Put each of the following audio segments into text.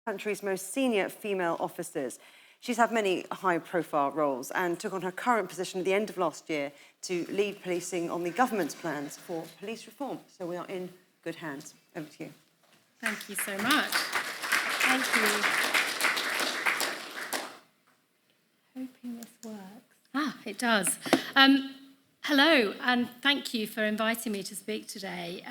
country's most senior female officers. She's had many high-profile roles and took on her current position at the end of last year to lead policing on the government's plans for police reform. So we are in good hands. Over to you. Thank you so much. Thank you. Hoping this works. It does. Hello, and thank you for inviting me to speak today.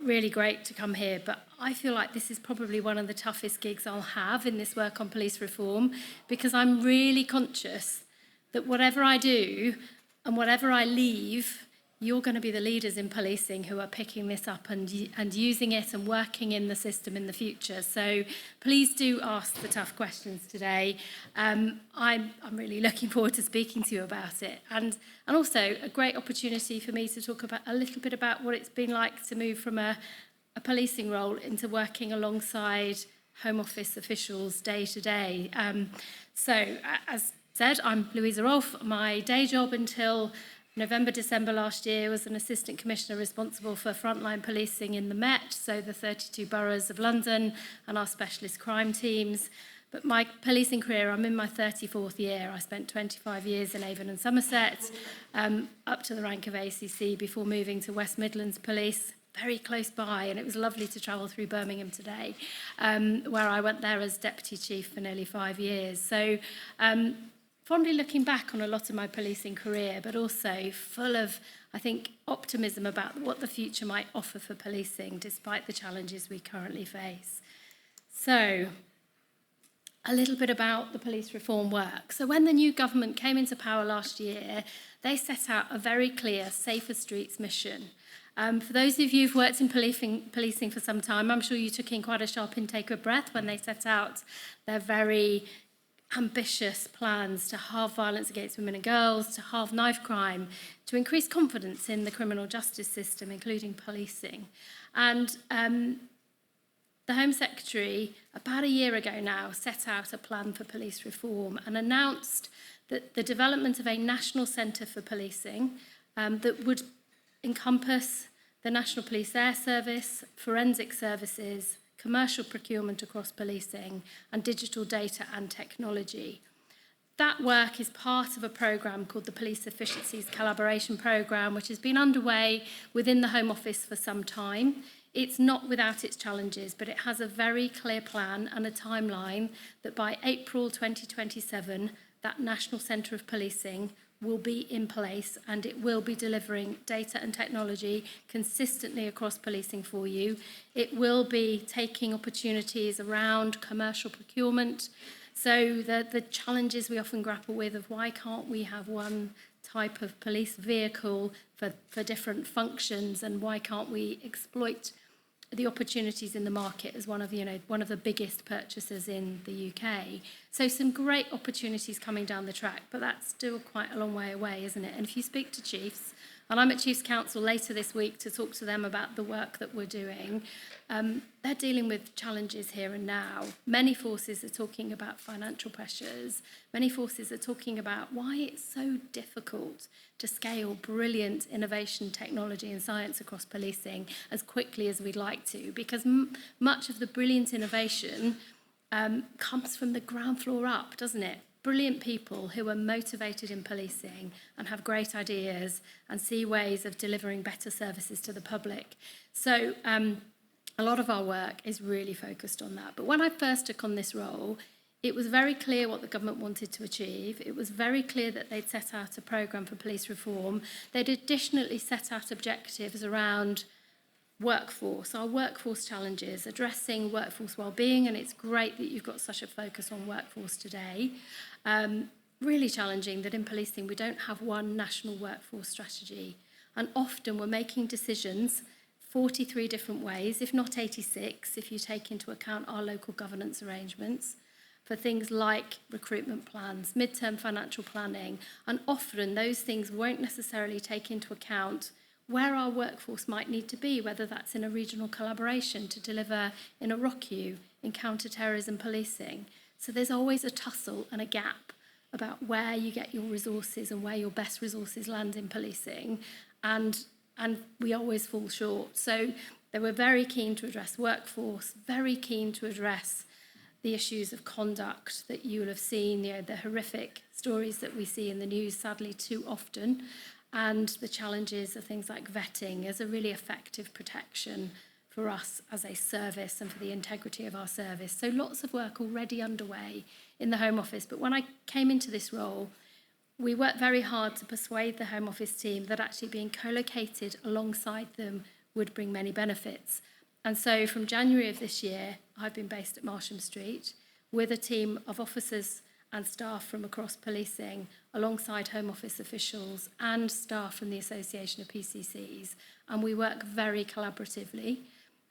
Really great to come here, but I feel like this is probably one of the toughest gigs I'll have in this work on police reform, because I'm really conscious that whatever I do and whatever I leave, you're going to be the leaders in policing who are picking this up and using it and working in the system in the future. So please do ask the tough questions today. I'm really looking forward to speaking to you about it, and also a great opportunity for me to talk about a little bit about what it's been like to move from a policing role into working alongside Home Office officials day to day. So as said, I'm Louisa Rolfe. My day job until November, December last year was an assistant commissioner responsible for frontline policing in the Met, so the 32 boroughs of London and our specialist crime teams. But my policing career, I'm in my 34th year. I spent 25 years in Avon and Somerset, up to the rank of ACC before moving to West Midlands Police, very close by, and it was lovely to travel through Birmingham today, where I went there as deputy chief for nearly 5 years. So fondly looking back on a lot of my policing career, but also full of, I think, optimism about what the future might offer for policing, despite the challenges we currently face. So, a little bit about the police reform work. So when the new government came into power last year, they set out a very clear Safer Streets mission. For those of you who've worked in policing for some time, I'm sure you took in quite a sharp intake of breath when they set out their very ambitious plans to halve violence against women and girls, to halve knife crime, to increase confidence in the criminal justice system, including policing. And the Home Secretary, about a year ago now, set out a plan for police reform and announced that the development of a national centre for policing that would encompass the National Police Air Service, forensic services, commercial procurement across policing, and digital data and technology. That work is part of a programme called the Police Efficiencies Collaboration Programme, which has been underway within the Home Office for some time. It's not without its challenges, but it has a very clear plan and a timeline that by April 2027, that National Centre of Policing will be in place, and it will be delivering data and technology consistently across policing for you. It will be taking opportunities around commercial procurement. So the challenges we often grapple with of why can't we have one type of police vehicle for different functions, and why can't we exploit the opportunities in the market as one of the biggest purchasers in the UK. So some great opportunities coming down the track, but that's still quite a long way away, isn't it? And if you speak to chiefs, and I'm at Chiefs Council later this week to talk to them about the work that we're doing, they're dealing with challenges here and now. Many forces are talking about financial pressures. Many forces are talking about why it's so difficult to scale brilliant innovation, technology and science across policing as quickly as we'd like to, because much of the brilliant innovation comes from the ground floor up, doesn't it? Brilliant people who are motivated in policing and have great ideas and see ways of delivering better services to the public. So a lot of our work is really focused on that. But when I first took on this role, it was very clear what the government wanted to achieve. It was very clear that they'd set out a programme for police reform. They'd additionally set out objectives around workforce, our workforce challenges, addressing workforce wellbeing, and it's great that you've got such a focus on workforce today. Really challenging that in policing we don't have one national workforce strategy, and often we're making decisions 43 different ways, if not 86, if you take into account our local governance arrangements, for things like recruitment plans, midterm financial planning, and often those things won't necessarily take into account where our workforce might need to be, whether that's in a regional collaboration to deliver in a ROCU, in counter-terrorism policing. So there's always a tussle and a gap about where you get your resources and where your best resources land in policing, and we always fall short. So They were very keen to address workforce, very keen to address the issues of conduct that you will have seen, the horrific stories that we see in the news, sadly, too often, and the challenges of things like vetting as a really effective protection for us as a service and for the integrity of our service. So lots of work already underway in the Home Office. But when I came into this role, we worked very hard to persuade the Home Office team that actually being co-located alongside them would bring many benefits. And so from January of this year, I've been based at Marsham Street with a team of officers and staff from across policing, alongside Home Office officials and staff from the Association of PCCs. And we work very collaboratively.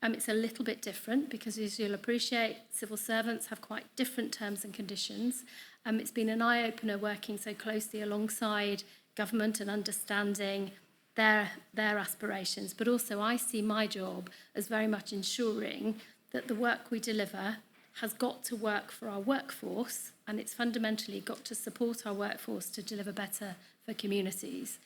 It's a little bit different because, as you'll appreciate, civil servants have quite different terms and conditions. It's been an eye-opener working so closely alongside government and understanding their aspirations. But also I see my job as very much ensuring that the work we deliver has got to work for our workforce, and it's fundamentally got to support our workforce to deliver better for communities.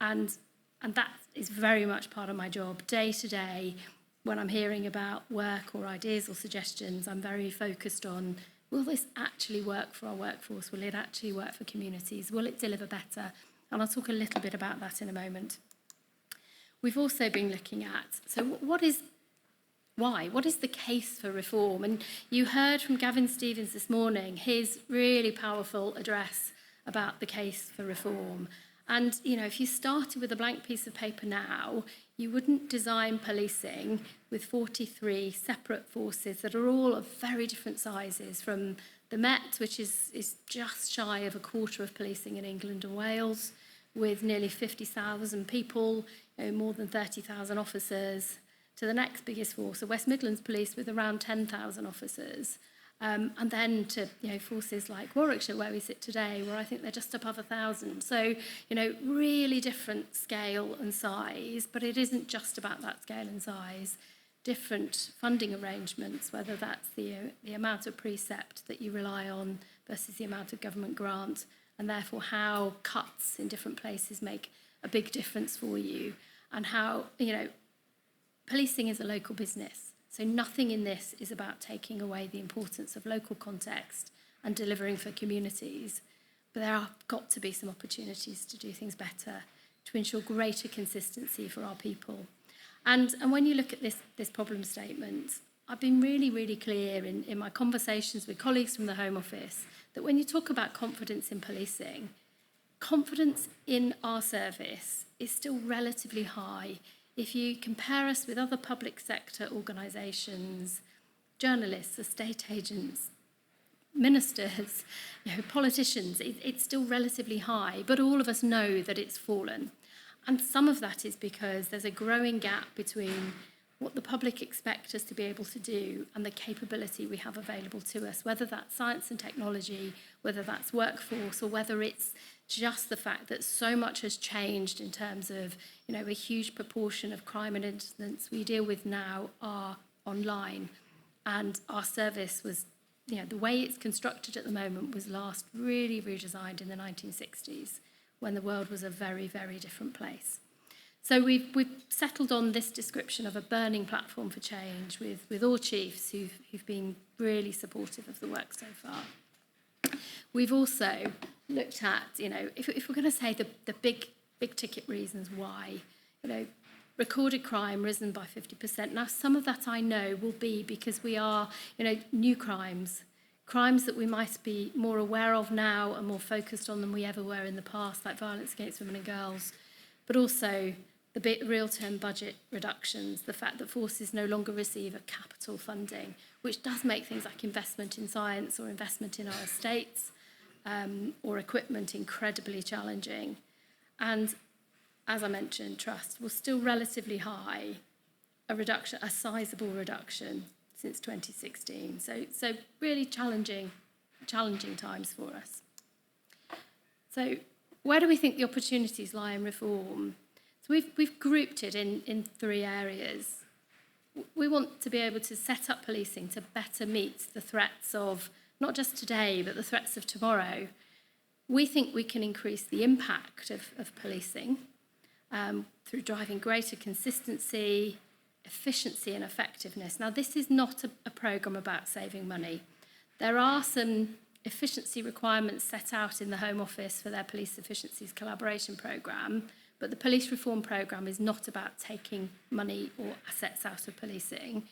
And that is very much part of my job. Day to day, when I'm hearing about work or ideas or suggestions, I'm very focused on, will this actually work for our workforce? Will it actually work for communities? Will it deliver better? And I'll talk a little bit about that in a moment. We've also been looking at, why? What is the case for reform? And you heard from Gavin Stevens this morning, his really powerful address about the case for reform. And, if you started with a blank piece of paper now, you wouldn't design policing with 43 separate forces that are all of very different sizes, from the Met, which is just shy of a quarter of policing in England and Wales, with nearly 50,000 people, more than 30,000 officers, to the next biggest force, the West Midlands Police, with around 10,000 officers. And then to forces like Warwickshire, where we sit today, where I think they're just above 1,000. So, really different scale and size, but it isn't just about that scale and size. Different funding arrangements, whether that's the amount of precept that you rely on versus the amount of government grant, and therefore how cuts in different places make a big difference for you, and how, policing is a local business. So nothing in this is about taking away the importance of local context and delivering for communities. But there have got to be some opportunities to do things better, to ensure greater consistency for our people. And when you look at this problem statement, I've been really, really clear in my conversations with colleagues from the Home Office that when you talk about confidence in policing, confidence in our service is still relatively high. If you compare us with other public sector organisations, journalists, estate agents, ministers, politicians, it's still relatively high, but all of us know that it's fallen. And some of that is because there's a growing gap between what the public expect us to be able to do and the capability we have available to us, whether that's science and technology, whether that's workforce, or whether it's just the fact that so much has changed in terms of, a huge proportion of crime and incidents we deal with now are online. And our service was, the way it's constructed at the moment was last really redesigned in the 1960s, when the world was a very, very different place. So we've settled on this description of a burning platform for change with all chiefs who've been really supportive of the work so far. We've also looked at, if we're going to say the big ticket reasons why, recorded crime risen by 50%. Now, some of that I know will be because we are, new crimes that we might be more aware of now and more focused on than we ever were in the past, like violence against women and girls, but also the real-term budget reductions, the fact that forces no longer receive a capital funding, which does make things like investment in science or investment in our estates or equipment incredibly challenging. And as I mentioned, trust was still relatively high, a sizable reduction since 2016. So really challenging times for us. So where do we think the opportunities lie in reform? So we've grouped it in three areas. We want to be able to set up policing to better meet the threats of not just today, but the threats of tomorrow. We think we can increase the impact of policing through driving greater consistency, efficiency and effectiveness. Now, this is not a programme about saving money. There are some efficiency requirements set out in the Home Office for their Police Efficiencies Collaboration Programme, but the Police Reform Programme is not about taking money or assets out of policing.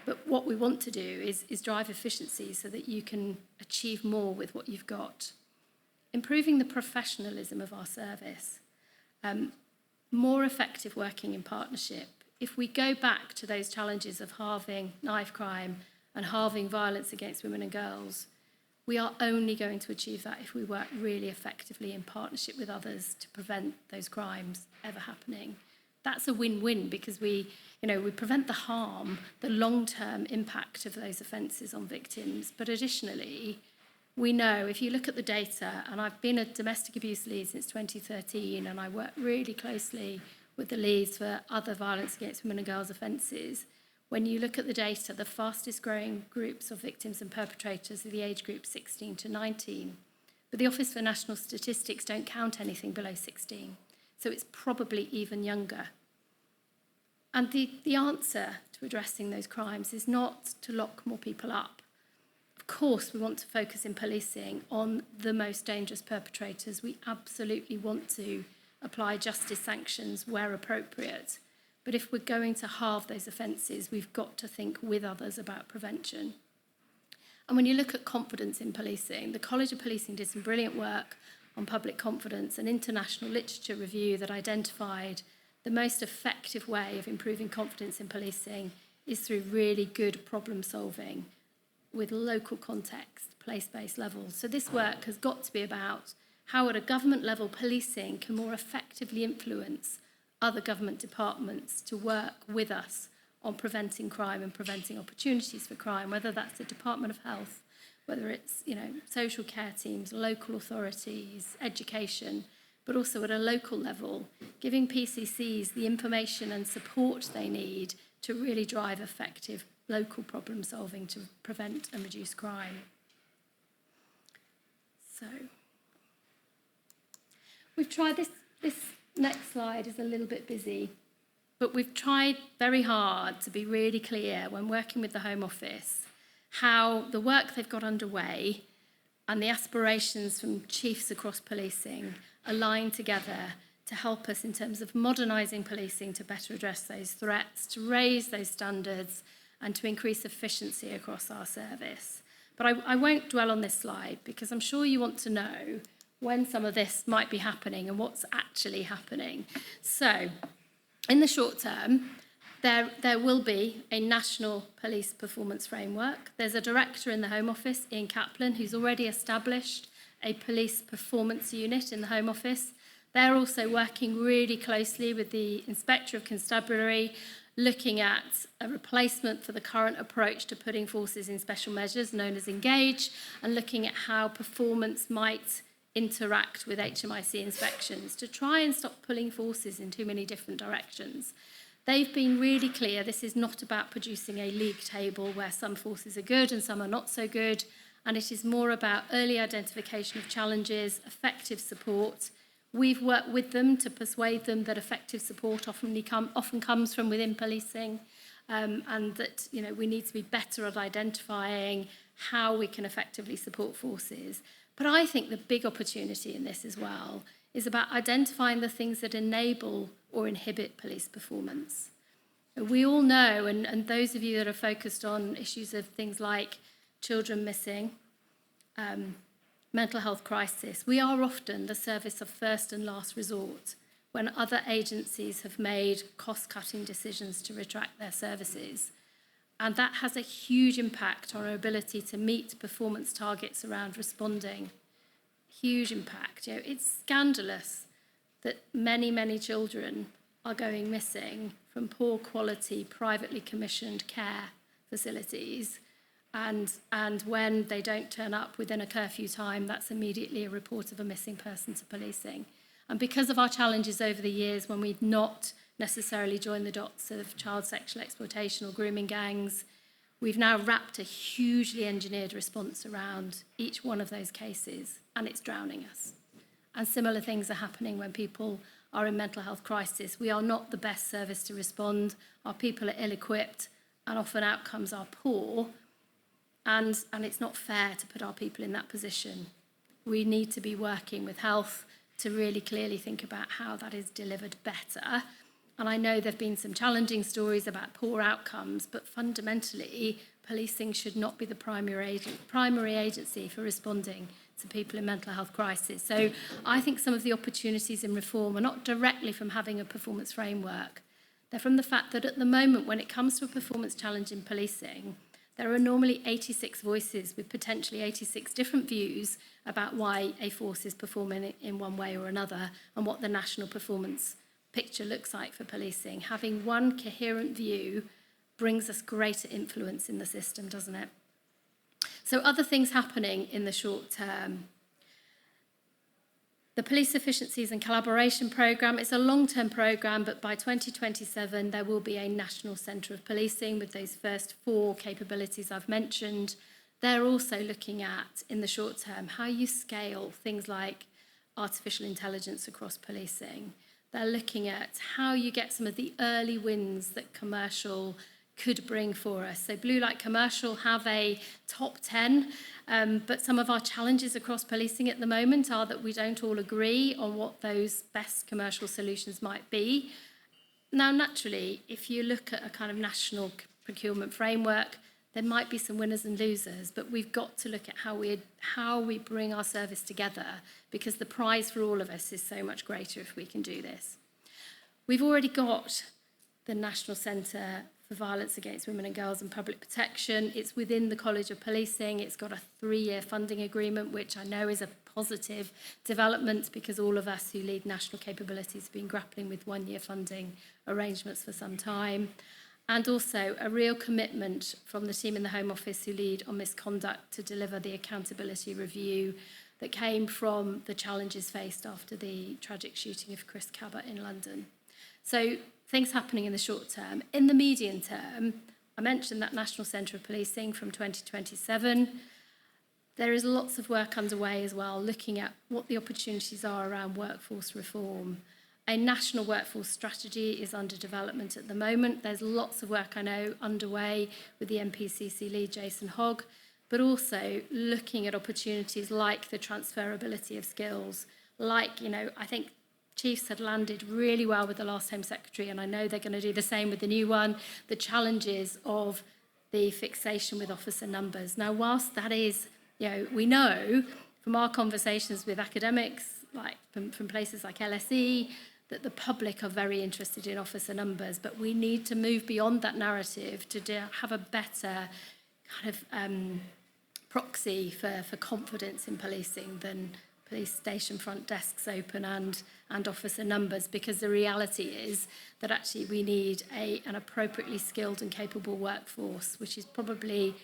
But what we want to do is drive efficiency so that you can achieve more with what you've got. Improving the professionalism of our service. More effective working in partnership. If we go back to those challenges of halving knife crime and halving violence against women and girls, we are only going to achieve that if we work really effectively in partnership with others to prevent those crimes ever happening. That's a win-win because we prevent the harm, the long-term impact of those offences on victims. But additionally, we know, if you look at the data, and I've been a domestic abuse lead since 2013, and I work really closely with the leads for other violence against women and girls offences. When you look at the data, the fastest growing groups of victims and perpetrators are the age group 16 to 19. But the Office for National Statistics don't count anything below 16. So it's probably even younger. And the answer to addressing those crimes is not to lock more people up. Of course, we want to focus in policing on the most dangerous perpetrators. We absolutely want to apply justice sanctions where appropriate. But if we're going to halve those offences, we've got to think with others about prevention. And when you look at confidence in policing, the College of Policing did some brilliant work on public confidence, an international literature review that identified the most effective way of improving confidence in policing is through really good problem solving with local context, place-based levels. So this work has got to be about how at a government level policing can more effectively influence other government departments to work with us on preventing crime and preventing opportunities for crime, whether that's the Department of Health, whether it's social care teams, local authorities, education, but also at a local level, giving PCCs the information and support they need to really drive effective local problem solving to prevent and reduce crime. So we've tried this next slide is a little bit busy, but we've tried very hard to be really clear when working with the Home Office how the work they've got underway and the aspirations from chiefs across policing align together to help us in terms of modernising policing to better address those threats, to raise those standards and to increase efficiency across our service. But I won't dwell on this slide because I'm sure you want to know when some of this might be happening and what's actually happening. So, in the short term, there will be a national police performance framework. There's a director in the Home Office, Ian Kaplan, who's already established a police performance unit in the Home Office. They're also working really closely with the Inspector of Constabulary, looking at a replacement for the current approach to putting forces in special measures known as Engage, and looking at how performance might interact with HMIC inspections to try and stop pulling forces in too many different directions. They've been really clear this is not about producing a league table where some forces are good and some are not so good, and it is more about early identification of challenges, effective support. We've worked with them to persuade them that effective support often comes from within policing, and that we need to be better at identifying how we can effectively support forces. But I think the big opportunity in this as well is about identifying the things that enable or inhibit police performance. We all know, and those of you that are focused on issues of things like children missing, mental health crisis, we are often the service of first and last resort when other agencies have made cost-cutting decisions to retract their services. And that has a huge impact on our ability to meet performance targets around responding. Huge impact. It's scandalous that many, many children are going missing from poor quality, privately commissioned care facilities. And when they don't turn up within a curfew time, that's immediately a report of a missing person to policing. And because of our challenges over the years when we've not necessarily joined the dots of child sexual exploitation or grooming gangs, we've now wrapped a hugely engineered response around each one of those cases, and it's drowning us. And similar things are happening when people are in mental health crisis. We are not the best service to respond. Our people are ill-equipped and often outcomes are poor. And it's not fair to put our people in that position. We need to be working with health to really clearly think about how that is delivered better. And I know there have been some challenging stories about poor outcomes, but fundamentally, policing should not be the primary agency for responding to people in mental health crisis. So I think some of the opportunities in reform are not directly from having a performance framework. They're from the fact that at the moment, when it comes to a performance challenge in policing, there are normally 86 voices with potentially 86 different views about why a force is performing in one way or another and what the national performance picture looks like for policing. Having one coherent view brings us greater influence in the system, doesn't it? So other things happening in the short term. The Police Efficiencies and Collaboration Programme, it's a long-term programme, but by 2027 there will be a national centre of policing with those first 4 capabilities I've mentioned. They're also looking at, in the short term, how you scale things like artificial intelligence across policing. They're looking at how you get some of the early wins that commercial could bring for us. So Blue Light Commercial have a top 10, but some of our challenges across policing at the moment are that we don't all agree on what those best commercial solutions might be. Now, naturally, if you look at a kind of national procurement framework, there might be some winners and losers, but we've got to look at how we bring our service together, because the prize for all of us is so much greater if we can do this. We've already got the National Centre for Violence Against Women and Girls and Public Protection. It's within the College of Policing. It's got a 3-year funding agreement, which I know is a positive development because all of us who lead national capabilities have been grappling with 1-year funding arrangements for some time. And also a real commitment from the team in the Home Office who lead on misconduct to deliver the accountability review that came from the challenges faced after the tragic shooting of Chris Cabot in London. So things happening in the short term. In the medium term, I mentioned that National Centre of Policing from 2027. There is lots of work underway as well, looking at what the opportunities are around workforce reform. A national workforce strategy is under development at the moment. There's lots of work, I know, underway with the MPCC lead, Jason Hogg, but also looking at opportunities like the transferability of skills, like, I think Chiefs had landed really well with the last Home Secretary, and I know they're going to do the same with the new one, the challenges of the fixation with officer numbers. Now, whilst that is, we know from our conversations with academics, like from places like LSE, that the public are very interested in officer numbers, but we need to move beyond that narrative to have a better kind of proxy for confidence in policing than police station front desks open and officer numbers, because the reality is that actually we need an appropriately skilled and capable workforce, which is probably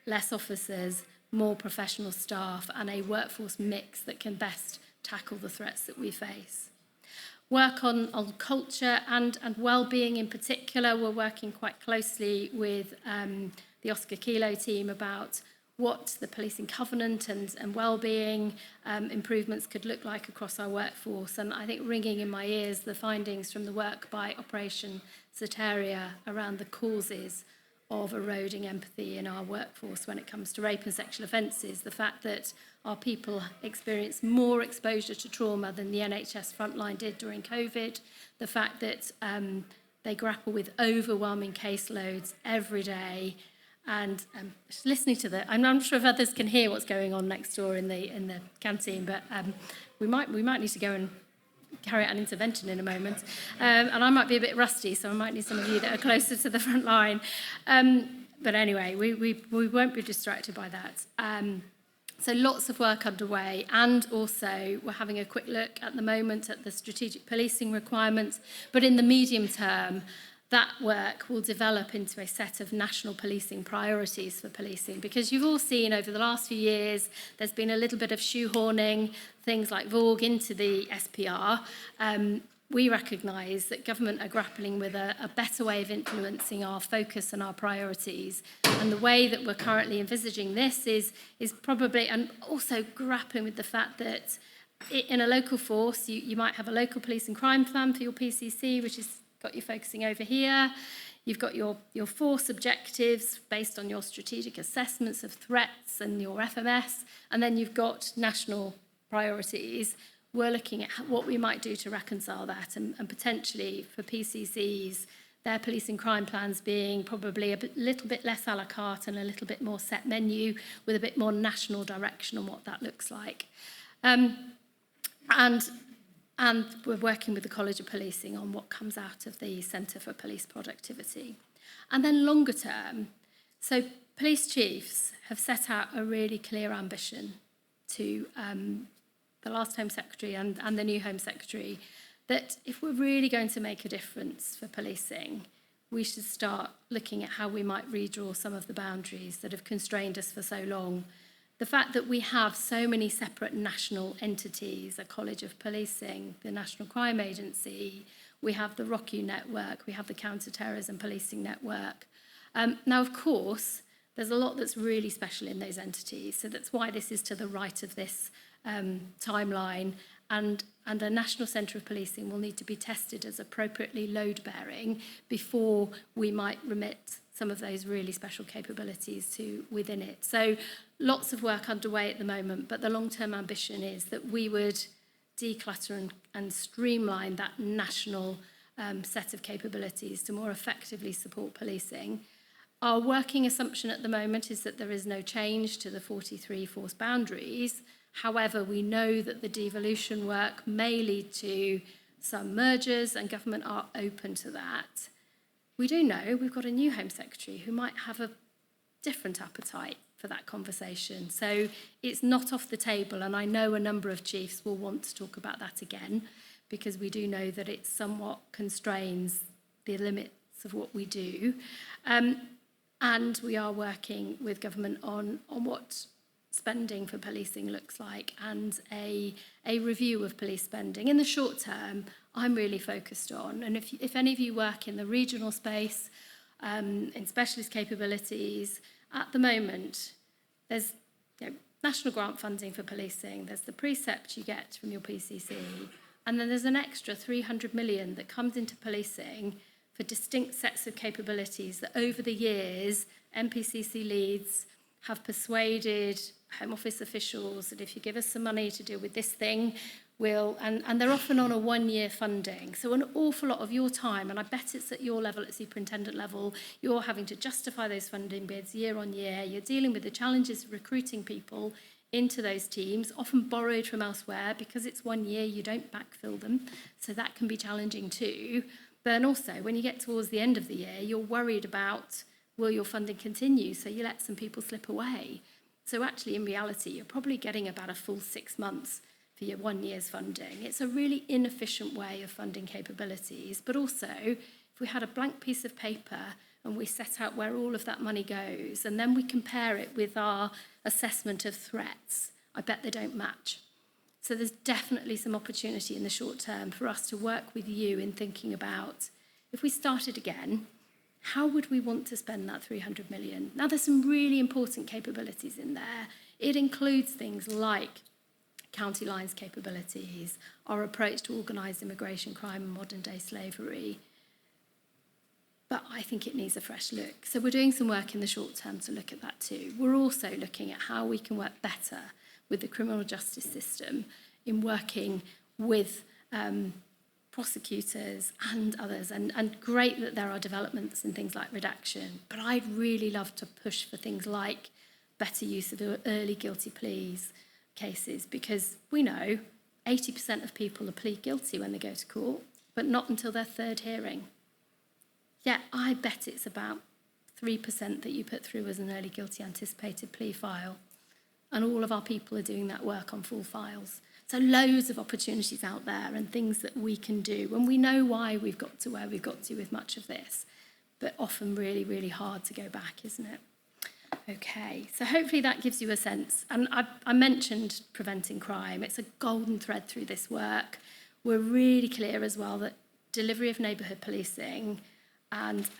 less officers, more professional staff, and a workforce mix that can best tackle the threats that we face. Work on culture and well-being in particular. We're working quite closely with the Oscar Kilo team about what the policing covenant and well-being improvements could look like across our workforce. And I think ringing in my ears the findings from the work by Operation Soteria around the causes of eroding empathy in our workforce when it comes to rape and sexual offences, the fact that our people experience more exposure to trauma than the NHS frontline did during COVID, the fact that they grapple with overwhelming caseloads every day, and just listening to I'm not sure if others can hear what's going on next door in the canteen, but we might need to go and carry out an intervention in a moment. And I might be a bit rusty, so I might need some of you that are closer to the front line. But anyway, we won't be distracted by that. So lots of work underway, and also we're having a quick look at the moment at the strategic policing requirements, but in the medium term, that work will develop into a set of national policing priorities for policing, because you've all seen over the last few years there's been a little bit of shoehorning things like VORG into the SPR. We recognise that government are grappling with a better way of influencing our focus and our priorities, and the way that we're currently envisaging this is probably, and also grappling with the fact that In a local force, you might have a local police and crime plan for your PCC, which has got you focusing over here. You've got your force objectives based on your strategic assessments of threats and your FMS, and then you've got national priorities. We're looking at what we might do to reconcile that, and potentially for PCCs, their police and crime plans being probably a little bit less a la carte and a little bit more set menu with a bit more national direction on what that looks like. And we're working with the College of Policing on what comes out of the Centre for Police Productivity. And then longer term, so police chiefs have set out a really clear ambition to the last Home Secretary and the new Home Secretary, that if we're really going to make a difference for policing, we should start looking at how we might redraw some of the boundaries that have constrained us for so long. The fact that we have so many separate national entities, a College of Policing, the National Crime Agency, we have the ROCU network, we have the Counter-Terrorism Policing Network. Now, of course, there's a lot that's really special in those entities, so that's why this is to the right of this timeline, and a National Centre of Policing will need to be tested as appropriately load-bearing before we might remit some of those really special capabilities to within it. So lots of work underway at the moment, but the long-term ambition is that we would declutter and streamline that national set of capabilities to more effectively support policing. Our working assumption at the moment is that there is no change to the 43 force boundaries. However, we know that the devolution work may lead to some mergers, and government are open to that. We do know we've got a new Home Secretary who might have a different appetite for that conversation. So it's not off the table, and I know a number of chiefs will want to talk about that again, because we do know that it somewhat constrains the limits of what we do. And we are working with government on what spending for policing looks like, and a review of police spending. In the short term, I'm really focused on, and if any of you work in the regional space, in specialist capabilities, at the moment, there's national grant funding for policing, there's the precept you get from your PCC, and then there's an extra 300 million that comes into policing for distinct sets of capabilities that over the years, MPCC leads have persuaded Home Office officials that if you give us some money to deal with this thing, and they're often on a one-year funding. So an awful lot of your time, and I bet it's at your level, at superintendent level, you're having to justify those funding bids year on year. You're dealing with the challenges of recruiting people into those teams, often borrowed from elsewhere, because it's 1 year, you don't backfill them. So that can be challenging too. But then also, when you get towards the end of the year, you're worried about, will your funding continue? So you let some people slip away. So actually, in reality, you're probably getting about a full 6 months for your 1 year's funding. It's a really inefficient way of funding capabilities. But also, if we had a blank piece of paper and we set out where all of that money goes, and then we compare it with our assessment of threats, I bet they don't match. So there's definitely some opportunity in the short term for us to work with you in thinking about, if we started again, how would we want to spend that 300 million? Now, there's some really important capabilities in there. It includes things like county lines capabilities, our approach to organised immigration, crime and modern-day slavery. But I think it needs a fresh look. So we're doing some work in the short term to look at that too. We're also looking at how we can work better with the criminal justice system in working with prosecutors and others, and great that there are developments in things like redaction, but I'd really love to push for things like better use of early guilty pleas cases, because we know 80% of people plead guilty when they go to court, but not until their third hearing. Yet I bet it's about 3% that you put through as an early guilty anticipated plea file, and all of our people are doing that work on full files. So loads of opportunities out there and things that we can do. And we know why we've got to where we've got to with much of this, but often really, really hard to go back, isn't it? Okay, so hopefully that gives you a sense. And I mentioned preventing crime. It's a golden thread through this work. We're really clear as well that delivery of neighbourhood policing and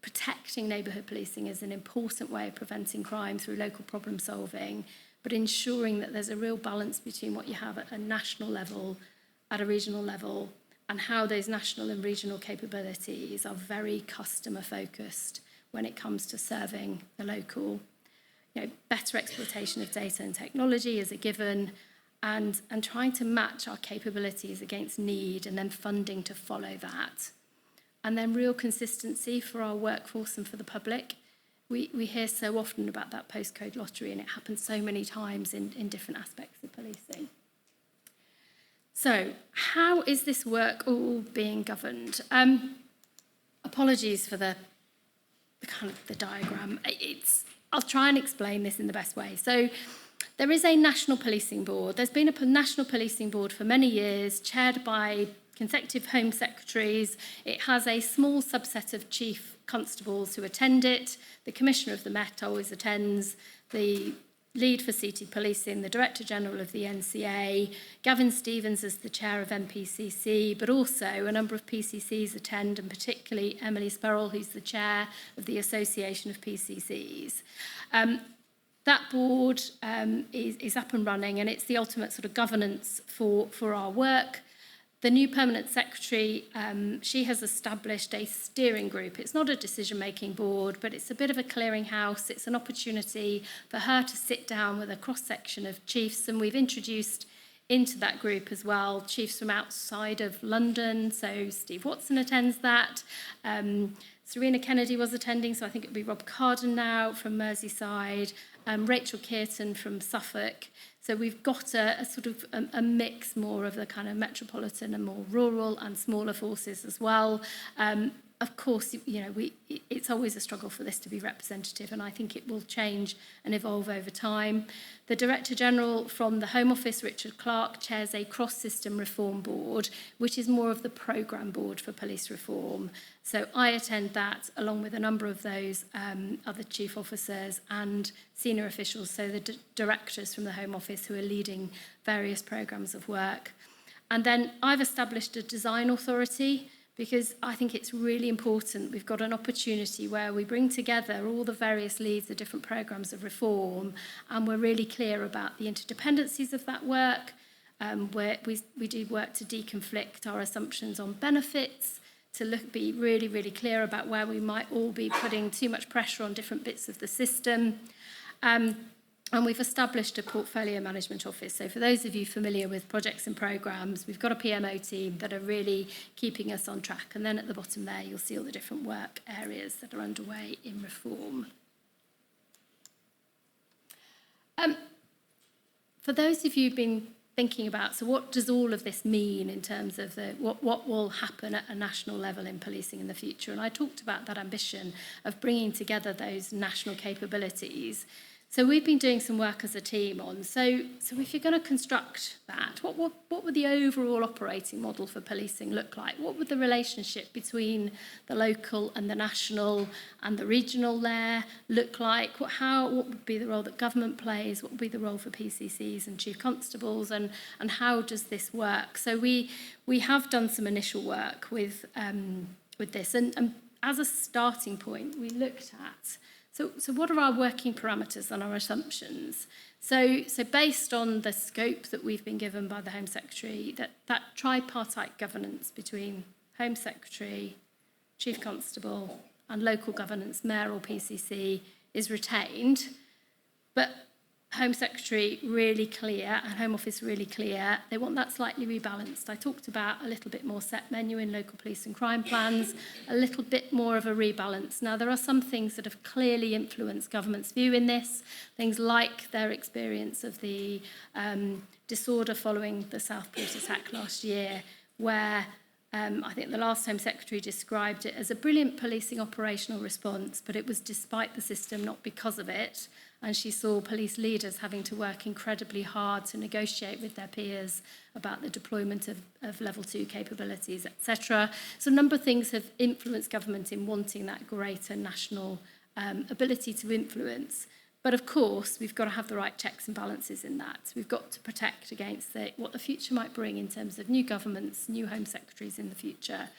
protecting neighbourhood policing is an important way of preventing crime through local problem solving, but ensuring that there's a real balance between what you have at a national level, at a regional level, and how those national and regional capabilities are very customer focused when it comes to serving the local. Better exploitation of data and technology is a given, and trying to match our capabilities against need and then funding to follow that. And then real consistency for our workforce and for the public. We hear so often about that postcode lottery, and it happens so many times in different aspects of policing. So, how is this work all being governed? Apologies for the kind of the diagram. I'll try and explain this in the best way. So, there is a national policing board. There's been a national policing board for many years, chaired by consecutive Home Secretaries. It has a small subset of chief constables who attend it. The Commissioner of the Met always attends. The lead for CT Policing, the Director General of the NCA, Gavin Stevens as the Chair of MPCC, but also a number of PCCs attend, and particularly Emily Sperrell, who's the Chair of the Association of PCCs. That board is up and running, and it's the ultimate sort of governance for our work. The new permanent secretary, she has established a steering group. It's not a decision-making board, but it's a bit of a clearinghouse. It's an opportunity for her to sit down with a cross-section of chiefs, and we've introduced into that group as well chiefs from outside of London. So Steve Watson attends that. Serena Kennedy was attending, so I think it would be Rob Carden now from Merseyside, Rachel Kearton from Suffolk. So we've got a sort of a mix more of the kind of metropolitan and more rural and smaller forces as well. Of course, it's always a struggle for this to be representative, and I think it will change and evolve over time. The Director General from the Home Office, Richard Clark, chairs a cross-system reform board, which is more of the programme board for police reform. So I attend that along with a number of those other chief officers and senior officials, so the directors from the Home Office who are leading various programmes of work. And then I've established a design authority, because I think it's really important. We've got an opportunity where we bring together all the various leads of different programmes of reform, and we're really clear about the interdependencies of that work, where we do work to deconflict our assumptions on benefits, to be really, really clear about where we might all be putting too much pressure on different bits of the system. And we've established a portfolio management office. So for those of you familiar with projects and programmes, we've got a PMO team that are really keeping us on track. And then at the bottom there, you'll see all the different work areas that are underway in reform. For those of you who've been thinking about, so what does all of this mean in terms of what will happen at a national level in policing in the future? And I talked about that ambition of bringing together those national capabilities. So we've been doing some work as a team on, so if you're going to construct that, what would the overall operating model for policing look like? What would the relationship between the local and the national and the regional there look like? What would be the role that government plays? What would be the role for PCCs and chief constables? And how does this work? So we have done some initial work with this, and as a starting point, we looked at, So what are our working parameters and our assumptions? So based on the scope that we've been given by the Home Secretary, that tripartite governance between Home Secretary, Chief Constable and local governance, Mayor or PCC, is retained, but Home Secretary really clear and Home Office really clear. They want that slightly rebalanced. I talked about a little bit more set menu in local police and crime plans, a little bit more of a rebalance. Now, there are some things that have clearly influenced government's view in this, things like their experience of the disorder following the Southport attack last year, where I think the last Home Secretary described it as a brilliant policing operational response, but it was despite the system, not because of it. And she saw police leaders having to work incredibly hard to negotiate with their peers about the deployment of level 2 capabilities, etc. So a number of things have influenced government in wanting that greater national ability to influence. But of course, we've got to have the right checks and balances in that. We've got to protect against what the future might bring in terms of new governments, new Home Secretaries in the future.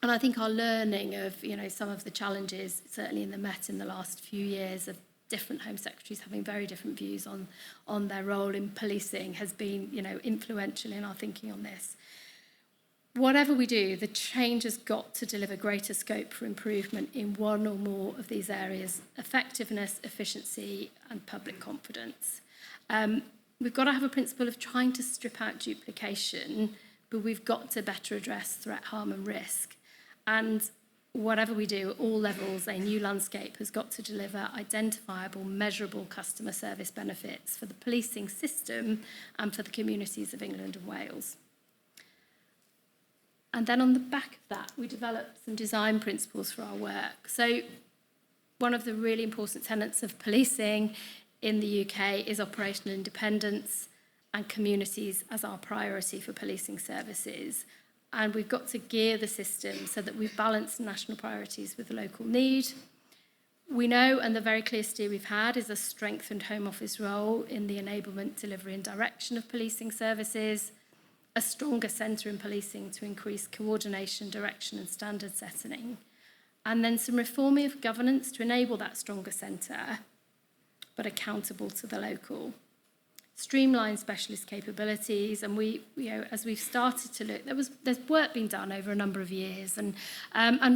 And I think our learning of, some of the challenges, certainly in the Met in the last few years, have different Home Secretaries having very different views on their role in policing has been, influential in our thinking on this. Whatever we do, the change has got to deliver greater scope for improvement in one or more of these areas: effectiveness, efficiency, and public confidence. We've got to have a principle of trying to strip out duplication, but we've got to better address threat, harm, and risk. And whatever we do at all levels, a new landscape has got to deliver identifiable, measurable customer service benefits for the policing system and for the communities of England and Wales. And then on the back of that, we developed some design principles for our work. So one of the really important tenets of policing in the UK is operational independence and communities as our priority for policing services. And we've got to gear the system so that we've balanced national priorities with local need. We know, and the very clear steer we've had, is a strengthened Home Office role in the enablement, delivery and direction of policing services, a stronger centre in policing to increase coordination, direction and standard setting, and then some reforming of governance to enable that stronger centre, but accountable to the local. Streamline specialist capabilities, and we, as we've started to look, there's work being done over a number of years, and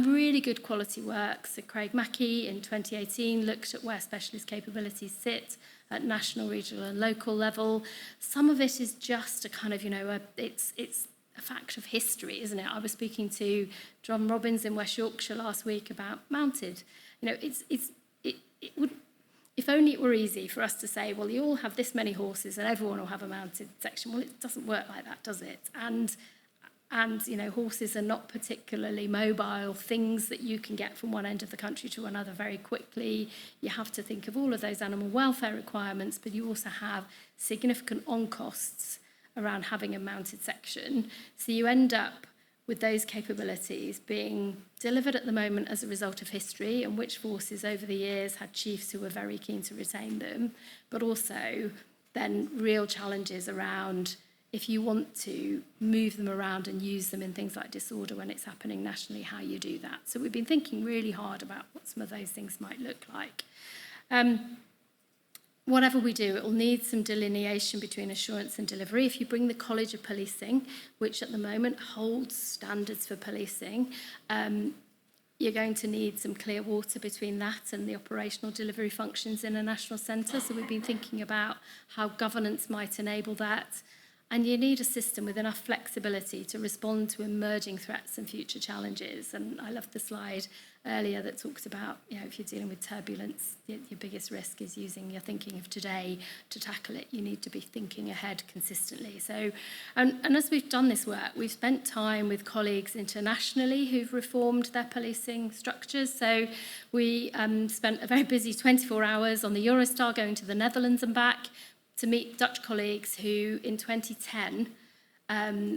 really good quality work. So Craig Mackey in 2018 looked at where specialist capabilities sit at national, regional, and local level. Some of it is just a kind of, it's a fact of history, isn't it? I was speaking to John Robbins in West Yorkshire last week about mounted. It would. If only it were easy for us to say, well, you all have this many horses and everyone will have a mounted section. Well, it doesn't work like that, does it? And horses are not particularly mobile things that you can get from one end of the country to another very quickly. You have to think of all of those animal welfare requirements, but you also have significant on-costs around having a mounted section. So you end up with those capabilities being delivered at the moment as a result of history, and which forces over the years had chiefs who were very keen to retain them, but also then real challenges around if you want to move them around and use them in things like disorder when it's happening nationally, how you do that. So we've been thinking really hard about what some of those things might look like. Whatever we do, it will need some delineation between assurance and delivery. If you bring the College of Policing, which at the moment holds standards for policing, you're going to need some clear water between that and the operational delivery functions in a national centre. So we've been thinking about how governance might enable that. And you need a system with enough flexibility to respond to emerging threats and future challenges. And I loved the slide earlier that talked about, if you're dealing with turbulence, your biggest risk is using your thinking of today to tackle it. You need to be thinking ahead consistently. So, and as we've done this work, we've spent time with colleagues internationally who've reformed their policing structures. So we spent a very busy 24 hours on the Eurostar going to the Netherlands and back, to meet Dutch colleagues who in 2010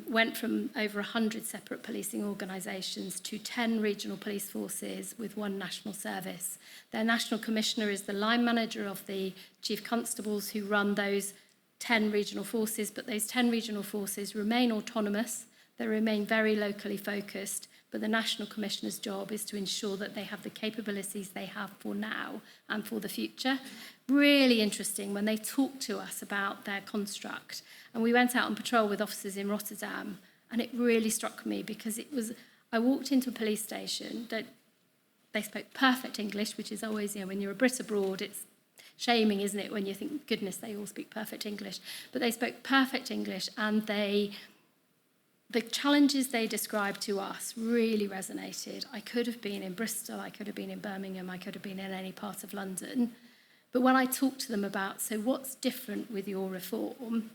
went from over 100 separate policing organisations to 10 regional police forces with one national service. Their national commissioner is the line manager of the chief constables who run those 10 regional forces, but those 10 regional forces remain autonomous, they remain very locally focused, but the National Commissioner's job is to ensure that they have the capabilities they have for now and for the future. Really interesting when they talk to us about their construct. And we went out on patrol with officers in Rotterdam, and it really struck me because I walked into a police station, they spoke perfect English, which is always, when you're a Brit abroad, it's shaming, isn't it, when you think, goodness, they all speak perfect English. But they spoke perfect English, and the challenges they described to us really resonated. I could have been in Bristol, I could have been in Birmingham, I could have been in any part of London. But when I talked to them about, so what's different with your reform,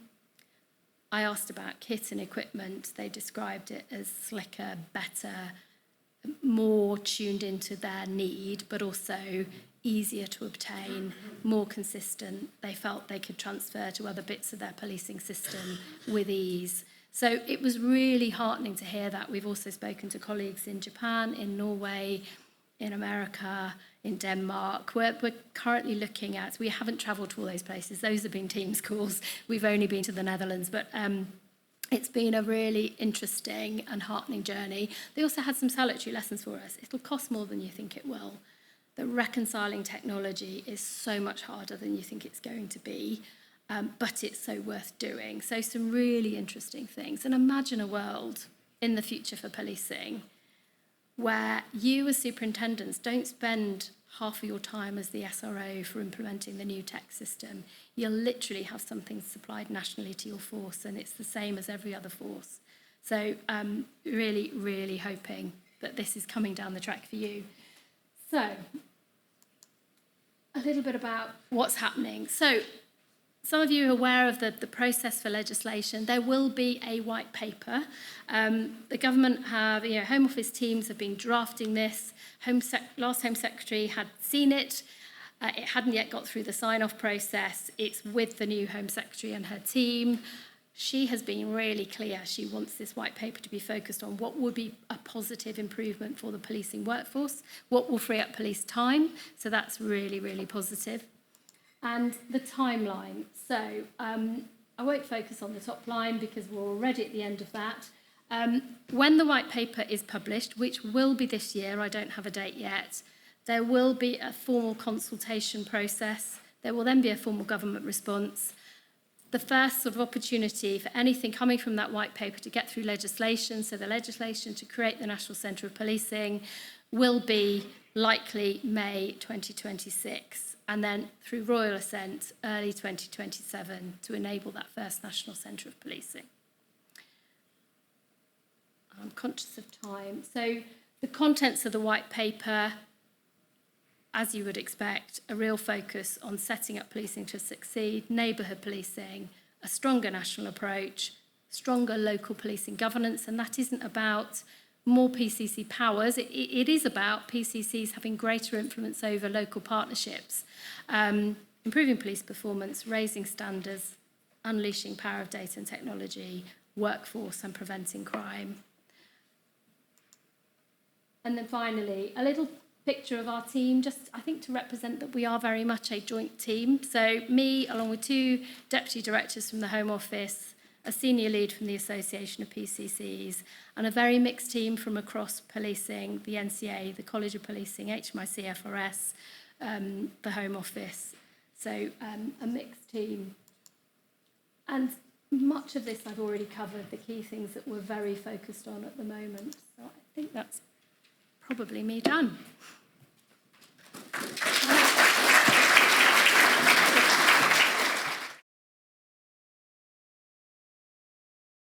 I asked about kit and equipment. They described it as slicker, better, more tuned into their need, but also easier to obtain, more consistent. They felt they could transfer to other bits of their policing system with ease. So it was really heartening to hear that. We've also spoken to colleagues in Japan, in Norway, in America, in Denmark. We're currently looking at, we haven't travelled to all those places. Those have been Teams calls. We've only been to the Netherlands, but it's been a really interesting and heartening journey. They also had some salutary lessons for us. It'll cost more than you think it will. that reconciling technology is so much harder than you think it's going to be, but it's so worth doing. So some really interesting things. And imagine a world in the future for policing where you as superintendents don't spend half of your time as the SRO for implementing the new tech system. You'll literally have something supplied nationally to your force, and it's the same as every other force. So really, really hoping that this is coming down the track for you. So a little bit about what's happening. So some of you are aware of the process for legislation. There will be a white paper. The government have, Home Office teams have been drafting this. Last Home Secretary had seen it. It hadn't yet got through the sign-off process. It's with the new Home Secretary and her team. She has been really clear. She wants this white paper to be focused on what would be a positive improvement for the policing workforce, what will free up police time. So that's really, really positive. And the timeline. So I won't focus on the top line because we're already at the end of that. When the white paper is published, which will be this year, I don't have a date yet, there will be a formal consultation process. There will then be a formal government response. The first sort of opportunity for anything coming from that white paper to get through legislation, so the legislation to create the National Centre of Policing, will be likely May 2026, and then through royal assent, early 2027, to enable that first National Centre of Policing. I'm conscious of time. So the contents of the white paper, as you would expect, a real focus on setting up policing to succeed, neighbourhood policing, a stronger national approach, stronger local policing governance, and that isn't about more PCC powers. It is about PCCs having greater influence over local partnerships, improving police performance, raising standards, unleashing power of data and technology, workforce and preventing crime. And then finally, a little picture of our team, just I think to represent that we are very much a joint team. So me, along with two deputy directors from the Home Office, a senior lead from the Association of PCCs, and a very mixed team from across policing, the NCA, the College of Policing, HMIC, FRS, the Home Office. So a mixed team. And much of this I've already covered, the key things that we're very focused on at the moment. So I think that's probably me done.